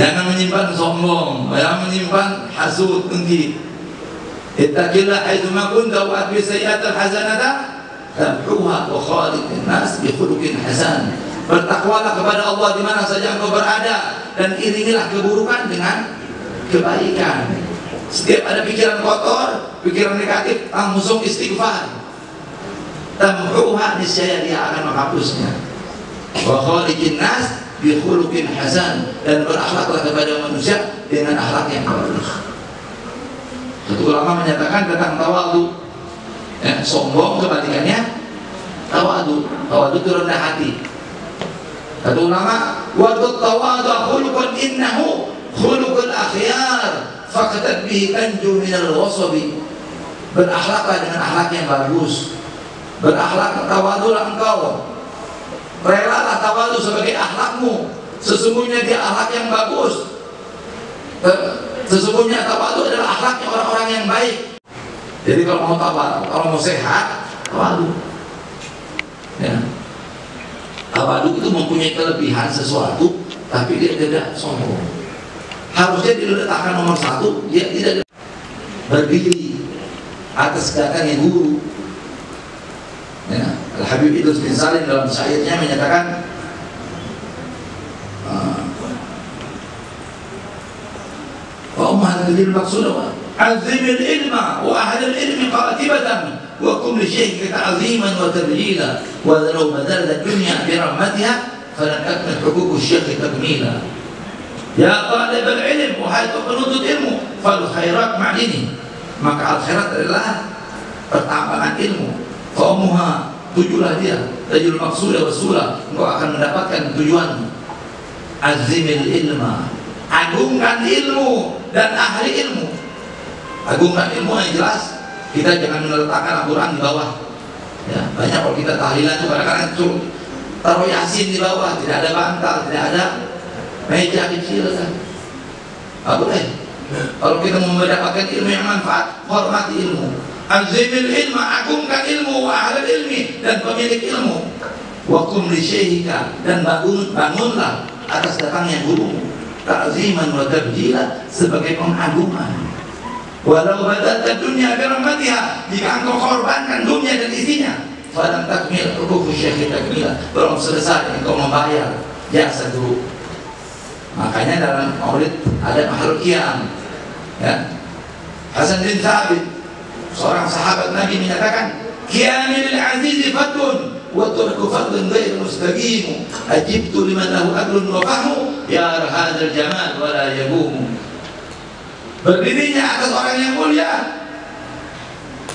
jangan menyimpan sombong, jangan menyimpan hasud, dengki. Ittaqillah haitsuma kunta wa atbi sayyi'atal hasanata tamhuha wa khaliqin nas bi khuluqin hasan. Bertakwalah kepada Allah di mana saja engkau berada dan iringilah keburukan dengan kebaikan. Setiap ada pikiran kotor, pikiran negatif, langsung istighfar. Tamhuha, niscaya dia akan menghapusnya. Wa khaliqin nas bi khuluqin hasan, dan berakhlaklah kepada manusia dengan akhlak yang bagus. Satu ulama menyatakan tentang tawadu, sombong kebalikannya tawadu. Tawadu itu rendah hati. Satu ulama, wa tawadu khuluqun innahu khuluqul akhyar faqad bihi tanju minal wasabi. Berakhlaklah dengan akhlak yang bagus. Berakhlak, tawadulah engkau. Relalah tawadu sebagai akhlakmu. Sesungguhnya dia akhlak yang bagus. Sesungguhnya tawadu adalah akhlaknya orang-orang yang baik. Jadi kalau mau tawadu, kalau mau sehat, tawadu. Ya. Tawadu itu mempunyai kelebihan sesuatu, tapi dia tidak sombong. Harusnya diletakkan nomor 1, dia tidak berdiri atas datangnya guru. Ya. Al-Habib Idrus bin Salim dalam syairnya menyatakan, hadil maqsudah azimil ilma wa ahlul ilmi qatibatan wa kum li syaikhika ta'ziman wa tabjila wa law badala dunya bi rahmatiha falan akmal huquq syekh takmila. Ya talib al-ilm, wahai penuntut ilmu, fal khairat ma'dini, maka al-khairat adalah pertambangan ilmu. Faumuha, tujulah dia, tajul maqsudah wasula, engkau akan mendapatkan tujuanmu. Azimil ilma, agungkan ilmu dan ahli ilmu. Agungkan ilmu yang jelas, kita jangan meletakkan Al-Quran di bawah. Ya, banyak kalau kita tahlilan itu kadang-kadang taruh Yasin di bawah, tidak ada bantal, tidak ada meja kecil kan. Boleh. Kalau kita mau mendapatkan ilmu yang manfaat, hormati ilmu. Azimil ilma, agungkan ilmu, wa ahlul ilmi, dan pemilik ilmu. Wa qum li syekhika, dan bangunlah atas datangnya gurumu. Ta'ziman wa tabjila, sebagai pengagungan. Walau badalta dunia bi rahmatiha, jika engkau korbankan dunia dan isinya, falam takmil huquq syekh takmila, belum selesai engkau membayar jasa guru. Makanya dalam maulid ada makhluk qiyam. Ya. Hasan bin Thabit, seorang sahabat Nabi, menyatakan, qiyamil aziz fadlun wa turku fadlun ghairu mustaqim, ajibtu liman lahu adlun wa fahmu ya hadzal jamal wa la yabum. Berdirinya atas orang yang mulia,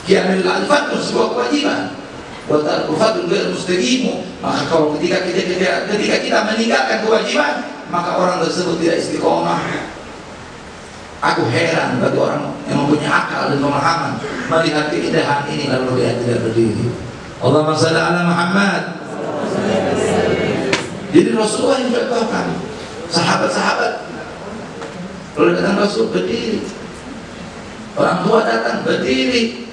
qiyamil aziz fadlun, sebuah kewajiban, wa turku fadlun ghairu mustaqim. Maka kalau ketika kita meninggalkan kewajiban, maka orang tersebut tidak istiqomah. Aku heran bagi orang yang mempunyai akal dan pemahaman melihat keindahan ini lalu dia tidak berdiri. Allahumma shalli ala Muhammad. Jadi Rasulullah yang contohkan sahabat-sahabat. Kalau datang Rasul berdiri, orang tua datang berdiri,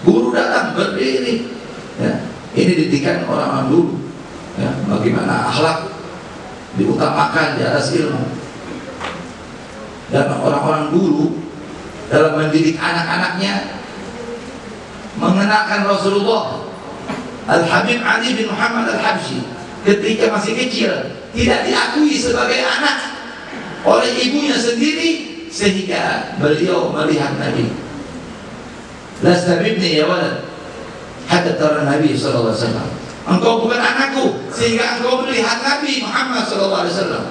guru datang berdiri. Ya. Ini didikan orang-orang dulu, ya, bagaimana akhlak diutamakan di atas ilmu. Dan orang-orang dulu dalam mendidik anak-anaknya mengenalkan Rasulullah. Al-Habib Ali bin Muhammad Al-Habsyi ketika masih kecil tidak diakui sebagai anak oleh ibunya sendiri, sehingga beliau melihat Nabi. Lasta bibni ya walad hatta tara Nabi sallallahu alaihi wasallam. Engkau bukan anakku sehingga engkau melihat Nabi Muhammad sallallahu alaihi wasallam.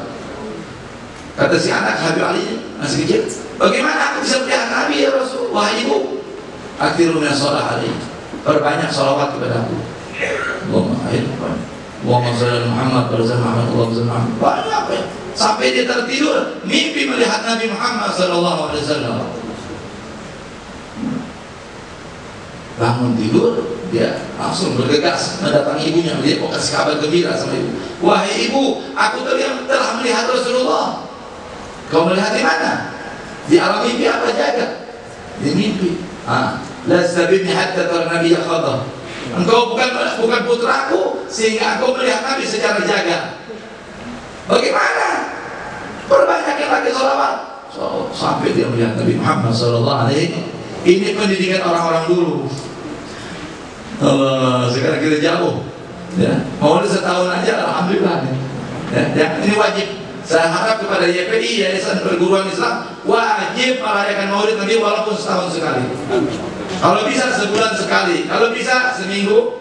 Kata si anak Habib Ali masih kecil, bagaimana aku bisa melihat Nabi ya Rasul? Wahai ibu, akhiru min shalah alaihi, perbanyak salawat kepada aku. Allahumma shalli ala Muhammad wa ala Muhammad, Allahumma shalli ala Muhammad. Banyak ya. Sampai dia tertidur mimpi melihat Nabi Muhammad sallallahu alaihi wasallam. Bangun tidur, dia langsung bergegas mendatangi ibunya. Dia mau kasih kabar gembira sama ibu. Wahai ibu, aku telah melihat Rasulullah. Kau melihat di mana? Di alam mimpi apa jaga? Di mimpi. Lasta bibni hatta tara nabiyya khadha. Engkau bukan putraku sehingga engkau melihat Nabi secara jaga. Bagaimana? Perbanyakin lagi sholawat. Sampai dia melihat Nabi Muhammad sallallahu alaihi wasallam. Ini pendidikan orang-orang dulu. Sekarang kita jauh. Ya, mau setahun aja, alhamdulillah. Ya, ini wajib. Saya harap kepada YPI, Yayasan Perguruan Islam, wajib merayakan Maulid Nabi walaupun setahun sekali. Kalau bisa sebulan sekali, kalau bisa seminggu.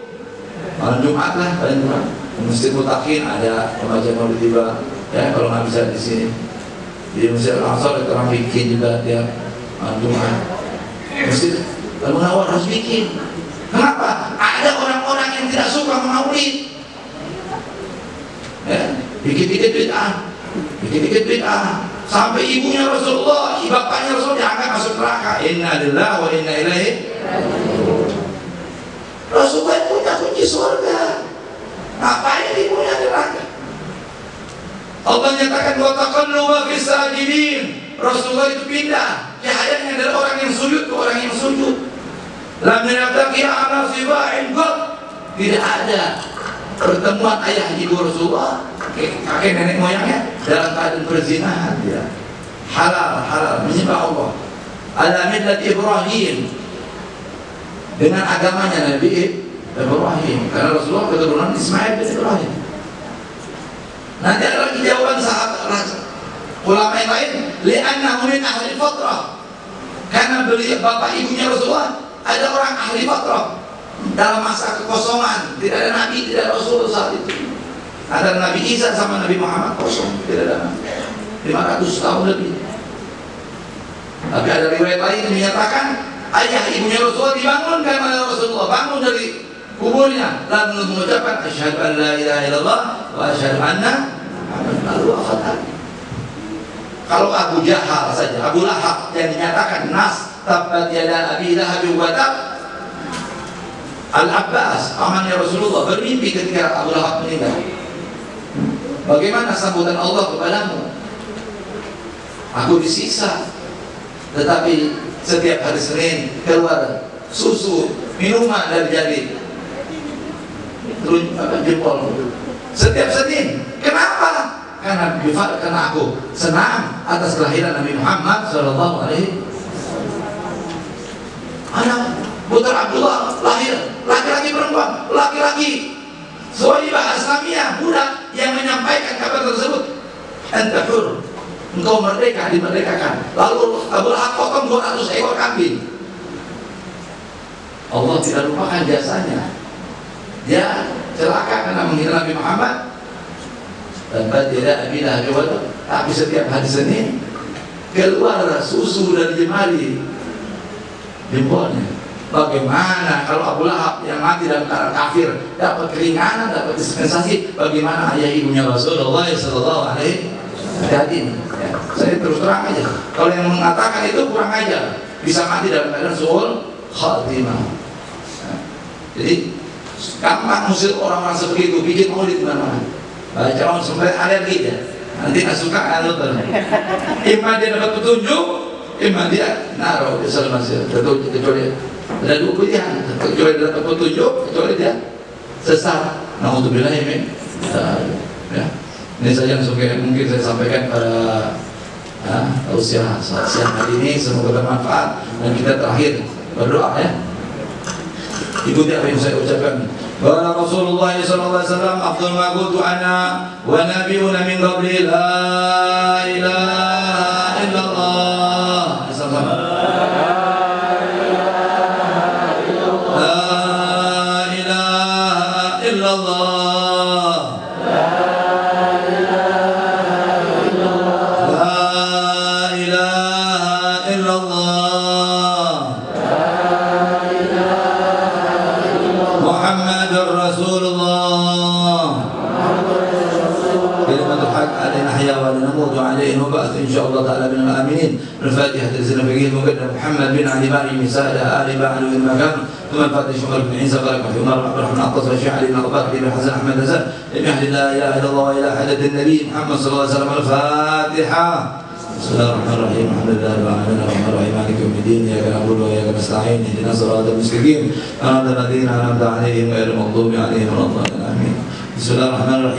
Malam Jumat lah, paling kurang. Masjid Mutakin ada pembacaan Maulid tiba. Ya, kalau nggak bisa di sini, di Masjid Al-Aqsa ada orang bikin juga tiap malam Jumat. Masjid Al-Munawwar harus bikin. Kenapa? Ada orang-orang yang tidak suka maulid. Ya, dikit-dikit bid'ah. Dikit-dikit bid'ah. Sampai ibunya Rasulullah, bapaknya Rasul diangkat masuk neraka. Inna lillahi wa inna ilaihi raji'un. Rasulullah punya kunci surga. Ngapain ibunya neraka? Allah nyatakan wa taqalluba fis sajidin. Rasulullah itu pindah. Cahayanya dari orang yang sujud ke orang yang sujud. Lam yanataqi ala siba'in qad. Tidak ada pertemuan ayah ibu Rasulullah, kakek nenek moyangnya dalam keadaan perzinahan. Ya. Halal menyembah Allah. Ala millat Ibrahim, dengan agamanya Nabi Ibrahim, karena Rasulullah keturunan Ismail bin Ibrahim. Nanti ada lagi jawaban sahabat ulama yang lain, li'annahu min ahli fatrah, karena beliau bapak ibunya Rasulullah ada orang ahli fatrah. Dalam masa kekosongan, tidak ada Nabi, tidak ada Rasul saat itu. Ada Nabi Isa sama Nabi Muhammad kosong, tidak ada Nabi. 500 tahun lebih. Tapi ada riwayat lain yang menyatakan ayah ibunya Rasulullah dibangunkan oleh Rasulullah, bangun dari kuburnya lalu mengucapkan asyhadu an la ilaha illallah wa asyhadu anna Muhammadan lalu wafat. Kalau Abu Jahal saja, Abu Lahab yang dinyatakan nas tabbat yada abi lahab wa tab, Al-Abbas, pamannya Rasulullah, bermimpi ketika Abu Lahab meninggal. Bagaimana sambutan Allah kepadamu? Aku disiksa, tetapi setiap hari Senin keluar susu, minuman dari jari jempol. Setiap Senin. Kenapa? Karena aku senang atas kelahiran Nabi Muhammad sallallahu alaihi wasallam. Putra Abdullah lahir, laki-laki perempuan, laki-laki. Suwaibah Aslamiyah, budak yang menyampaikan kabar tersebut. Anta hur, engkau merdeka, dimerdekakan. Lalu Abu Lahab potong 200 ekor kambing. Allah tidak lupakan jasanya. Dia celaka karena menghina Nabi Muhammad. Dan tidak abilah kepada. Tapi setiap hari Senin keluar susu dari jemari jempolnya. Bagaimana kalau Abu Lahab yang mati dalam keadaan kafir dapat keringanan, dapat dispensasi? Bagaimana ayah ibunya Rasulullah sallallahu alaihi wasallam? Ya, saya terus terang aja. Kalau yang mengatakan itu kurang aja, bisa mati dalam keadaan suul khatimah. Ya. Jadi gampang musir orang-orang seperti itu, bikin maulid di mana-mana. Baca sampai alergi ya. Nanti nggak suka nonton. Imam dia dapat petunjuk, imam dia naruh di salah masjid. Kecuali ada dua pilihan, kecuali dia dapat petunjuk, kecuali dia sesat. Naudzubillah min ya. Ini saja yang mungkin saya sampaikan pada usia siang hari ini. Semoga bermanfaat dan kita terakhir berdoa ya. Ikuti apa yang saya ucapkan. Qala Rasulullah sallallahu alaihi wasallam afdal ma qultu ana wa nabiyuna min qabli la ilaha illallah. إن شاء الله تعالى من الآمنين. الفاتحة تنزيل فقيه المقدم محمد بن علي بن مساعدة آل بعد المكان ثم الفاتحة شمال بن عيسى فرق في عمر عبد الرحمن عطاس الشاعري بن أبو بكر بن حسن أحمد هزال لم يحل لا إله إلا الله وإلى حدث النبي محمد صلى الله عليه وسلم. الفاتحة. بسم الله الرحمن الرحيم. الحمد لله رب العالمين الرحمن الرحيم مالك يوم الدين إياك نعبد وإياك نستعين اهدنا الصراط المستقيم صراط الذين أنعمت عليهم غير المغضوب عليهم ولا الضالين آمين. بسم الله الرحمن الرحيم.